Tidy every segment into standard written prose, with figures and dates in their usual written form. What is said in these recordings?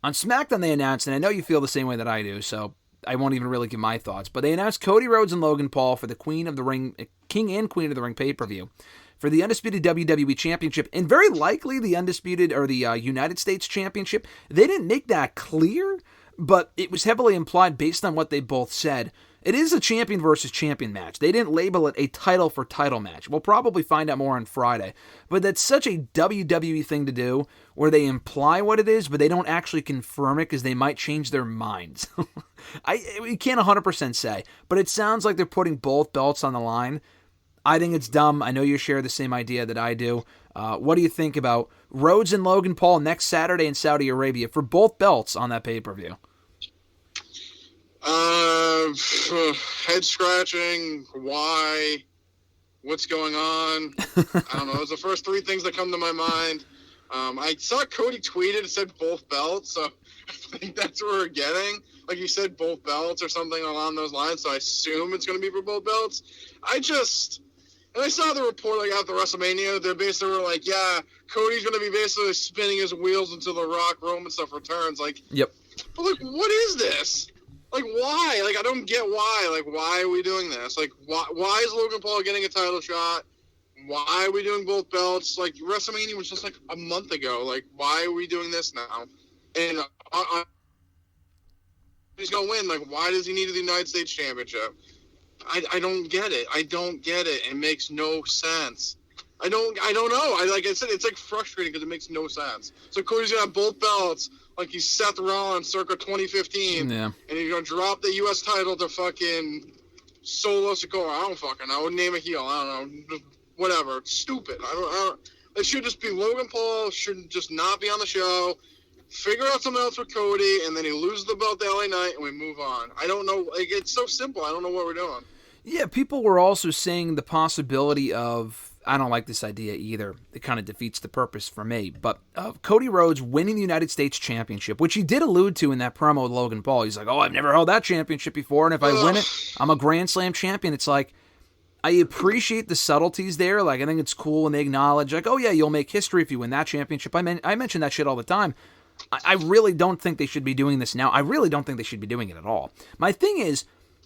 On SmackDown, they announced, and I know you feel the same way that I do, so I won't even really give my thoughts, but they announced Cody Rhodes and Logan Paul for the King and Queen of the Ring pay-per-view for the Undisputed WWE Championship, and very likely the Undisputed or the United States Championship. They didn't make that clear, but it was heavily implied based on what they both said. It is a champion versus champion match. They didn't label it a title for title match. We'll probably find out more on Friday. But that's such a WWE thing to do, where they imply what it is, but they don't actually confirm it because they might change their minds. We can't 100% say, but it sounds like they're putting both belts on the line. I think it's dumb. I know you share the same idea that I do. What do you think about Rhodes and Logan Paul next Saturday in Saudi Arabia for both belts on that pay-per-view? Head scratching. Why? What's going on? I don't know. Those are the first three things that come to my mind. I saw Cody tweeted and said both belts, so I think that's what we're getting. Like you said, both belts or something along those lines, so I assume it's going to be for both belts. And I saw the report like after WrestleMania, they basically were like, yeah, Cody's going to be basically spinning his wheels until The Rock, Roman stuff returns. Like, yep. But like, what is this? Like, why? Like, I don't get why. Like, why are we doing this? Like, why is Logan Paul getting a title shot? Why are we doing both belts? Like, WrestleMania was just like a month ago. Like, why are we doing this now? And he's going to win. Like, why does he need the United States Championship? I don't get it. I don't get it. It makes no sense. I don't know. Like I said, it's like frustrating because it makes no sense. So Cody's gonna have both belts, like he's Seth Rollins circa 2015, yeah. And he's gonna drop the U.S. title to fucking Solo Sikoa. I don't fucking know. Name a heel. I don't know. Whatever. It's stupid. I don't. It should just be Logan Paul. Should just not be on the show. Figure out something else with Cody, and then he loses the belt to LA Knight, and we move on. I don't know. Like, it's so simple. I don't know what we're doing. Yeah, people were also saying the possibility of, I don't like this idea either. It kind of defeats the purpose for me. But Cody Rhodes winning the United States Championship, which he did allude to in that promo with Logan Paul. He's like, I've never held that championship before, and if I win it, I'm a Grand Slam champion. It's like, I appreciate the subtleties there. Like, I think it's cool when they acknowledge, like, oh yeah, you'll make history if you win that championship. I mention that shit all the time. I really don't think they should be doing this now. I really don't think they should be doing it at all. My thing is,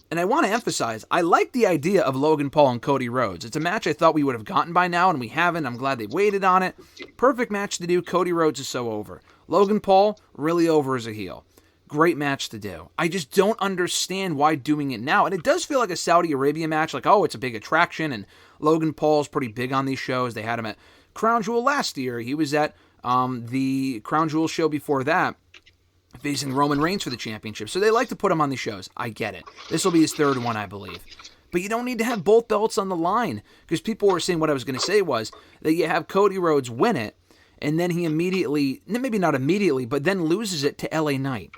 and I want to emphasize, I like the idea of Logan Paul and Cody Rhodes. It's a match I thought we would have gotten by now, and we haven't. I'm glad they waited on it. Perfect match to do. Cody Rhodes is so over. Logan Paul, really over as a heel. Great match to do. I just don't understand why doing it now. And it does feel like a Saudi Arabia match, like, it's a big attraction, and Logan Paul's pretty big on these shows. They had him at Crown Jewel last year. He was at the Crown Jewel show before that, facing Roman Reigns for the championship. So they like to put him on these shows. I get it. This will be his third one, I believe. But you don't need to have both belts on the line. Because people were saying, what I was going to say was that you have Cody Rhodes win it, and then he immediately, maybe not immediately, but then loses it to LA Knight.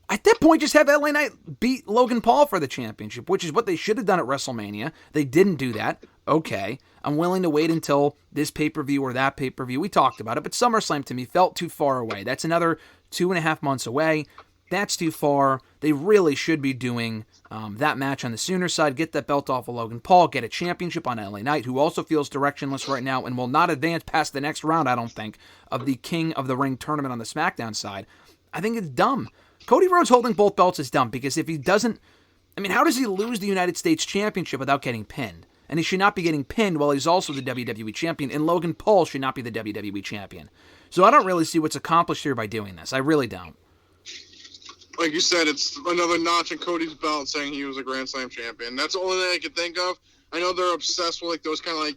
At that point, just have LA Knight beat Logan Paul for the championship, which is what they should have done at WrestleMania. They didn't do that. Okay, I'm willing to wait until this pay-per-view or that pay-per-view. We talked about it, but SummerSlam to me felt too far away. That's another 2.5 months away. That's too far. They really should be doing that match on the sooner side. Get that belt off of Logan Paul. Get a championship on LA Knight, who also feels directionless right now and will not advance past the next round, I don't think, of the King of the Ring tournament on the SmackDown side. I think it's dumb. Cody Rhodes holding both belts is dumb because if he doesn't, how does he lose the United States Championship without getting pinned? And he should not be getting pinned while he's also the WWE Champion, and Logan Paul should not be the WWE Champion. So I don't really see what's accomplished here by doing this. I really don't. Like you said, it's another notch in Cody's belt saying he was a Grand Slam champion. That's the only thing I can think of. I know they're obsessed with those kind of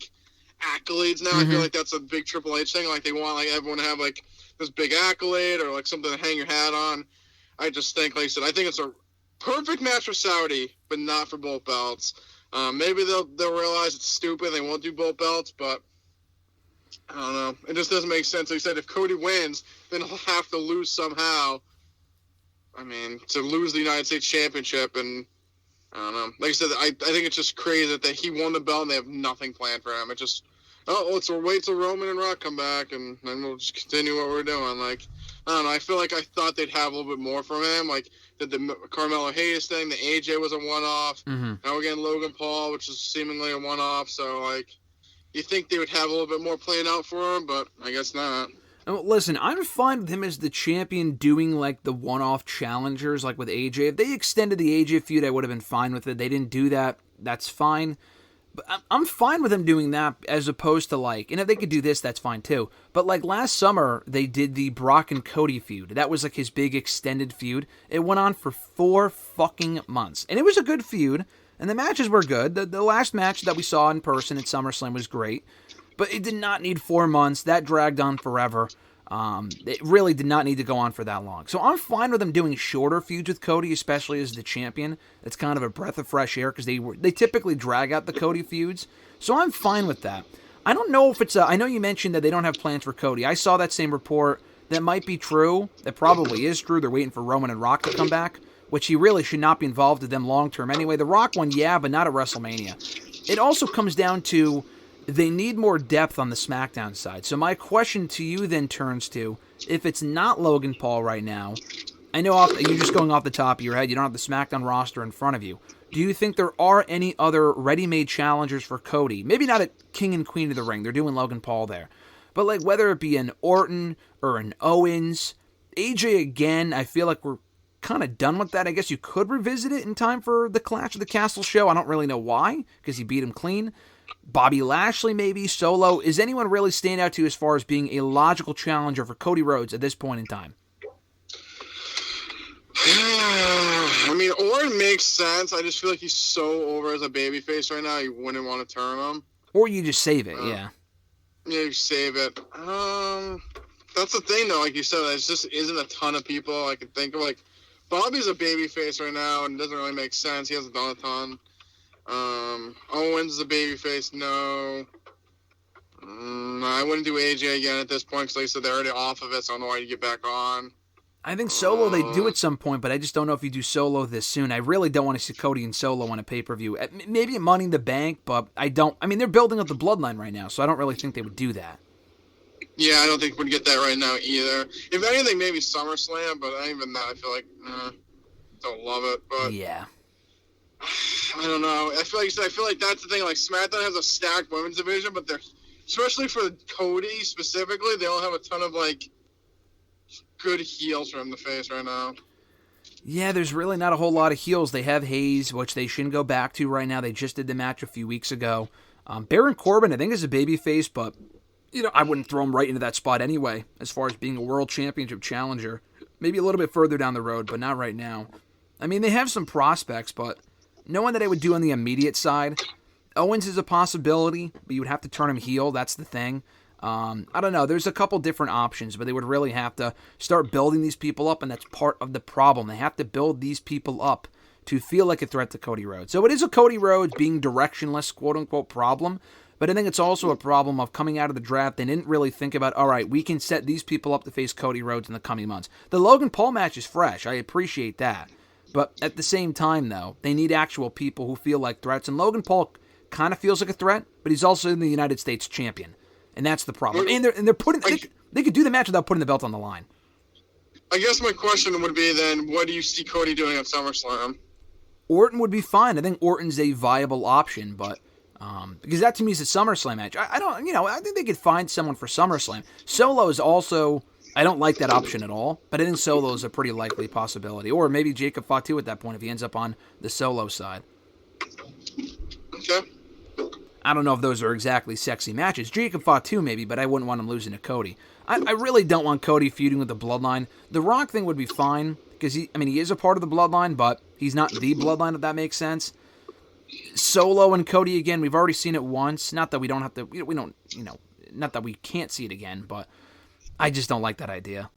accolades now. Mm-hmm. I feel like that's a big Triple H thing. Like they want everyone to have this big accolade or something to hang your hat on. I just think, like I said, I think it's a perfect match for Saudi, but not for both belts. Maybe they'll realize it's stupid. They won't do both belts, but I don't know. It just doesn't make sense. Like I said, if Cody wins, then he'll have to lose somehow. To lose the United States Championship, and I don't know. Like I said, I think it's just crazy that he won the belt and they have nothing planned for him. It just, let's wait till Roman and Rock come back, and then we'll just continue what we're doing. I don't know. I feel like I thought they'd have a little bit more from him. Did the Carmelo Hayes thing, the AJ was a one-off. Mm-hmm. Now we're getting Logan Paul, which is seemingly a one-off. So, you think they would have a little bit more planned out for him, but I guess not. Listen, I'm fine with him as the champion doing like the one-off challengers like with AJ. If they extended the AJ feud, I would have been fine with it. They didn't do that. That's fine. But I'm fine with him doing that as opposed to like, and if they could do this, that's fine too. But like last summer, they did the Brock and Cody feud. That was like his big extended feud. It went on for 4 fucking months. And it was a good feud. And the matches were good. The last match that we saw in person at SummerSlam was great. But it did not need 4 months. That dragged on forever. It really did not need to go on for that long. So I'm fine with them doing shorter feuds with Cody, especially as the champion. It's kind of a breath of fresh air because they typically drag out the Cody feuds. So I'm fine with that. I don't know if it's I know you mentioned that they don't have plans for Cody. I saw that same report. That might be true. That probably is true. They're waiting for Roman and Rock to come back, which he really should not be involved with them long term anyway. The Rock one, yeah, but not at WrestleMania. It also comes down to they need more depth on the SmackDown side. So my question to you then turns to, if it's not Logan Paul right now, I know you're just going off the top of your head, you don't have the SmackDown roster in front of you. Do you think there are any other ready-made challengers for Cody? Maybe not at King and Queen of the Ring, they're doing Logan Paul there. But like whether it be an Orton or an Owens, AJ again, I feel like we're kind of done with that. I guess you could revisit it in time for the Clash of the Castle show. I don't really know why, because he beat him clean. Bobby Lashley, maybe, Solo. Is anyone really stand out to you as far as being a logical challenger for Cody Rhodes at this point in time? I mean, Orton makes sense. I just feel like he's so over as a babyface right now, you wouldn't want to turn him. Or you just save it, yeah. Yeah, you save it. That's the thing, though. Like you said, there just isn't a ton of people I can think of. Like, Bobby's a babyface right now, and it doesn't really make sense. He hasn't done a ton. Owens is a babyface. No. I wouldn't do AJ again at this point because, like I said, they're already off of it, so I don't know why you get back on. I think Solo they do at some point, but I just don't know if you do Solo this soon. I really don't want to see Cody and Solo on a pay-per-view. Maybe at Money in the Bank, but I don't. I mean, they're building up the bloodline right now, so I don't really think they would do that. Yeah, I don't think we'd get that right now either. If anything, maybe SummerSlam, but even that, I feel like, don't love it. But yeah. I don't know. I feel like that's the thing. Like, SmackDown has a stacked women's division, but they're, especially for Cody specifically, they don't have a ton of, like, good heels for him to face right now. Yeah, there's really not a whole lot of heels. They have Hayes, which they shouldn't go back to right now. They just did the match a few weeks ago. Baron Corbin, I think, is a babyface, but I wouldn't throw him right into that spot anyway, as far as being a world championship challenger. Maybe a little bit further down the road, but not right now. I mean, they have some prospects, but no one that I would do on the immediate side. Owens is a possibility, but you would have to turn him heel. That's the thing. I don't know. There's a couple different options, but they would really have to start building these people up, and that's part of the problem. They have to build these people up to feel like a threat to Cody Rhodes. So it is a Cody Rhodes being directionless, quote-unquote, problem, but I think it's also a problem of coming out of the draft. They didn't really think about, all right, we can set these people up to face Cody Rhodes in the coming months. The Logan Paul match is fresh. I appreciate that. But at the same time, though, they need actual people who feel like threats, and Logan Paul kind of feels like a threat, but he's also the United States champion. And that's the problem. And they're putting they could do the match without putting the belt on the line. I guess my question would be then, what do you see Cody doing at SummerSlam? Orton would be fine. I think Orton's a viable option, but because that to me is a SummerSlam match. I think they could find someone for SummerSlam. Solo is also, I don't like that option at all, but I think Solo is a pretty likely possibility. Or maybe Jacob Fatu at that point if he ends up on the Solo side. Okay. I don't know if those are exactly sexy matches. Jacob Fatu maybe, but I wouldn't want him losing to Cody. I really don't want Cody feuding with the Bloodline. The Rock thing would be fine, because he is a part of the Bloodline, but he's not the Bloodline, if that makes sense. Solo and Cody again, we've already seen it once. Not that we don't have to, not that we can't see it again, but I just don't like that idea.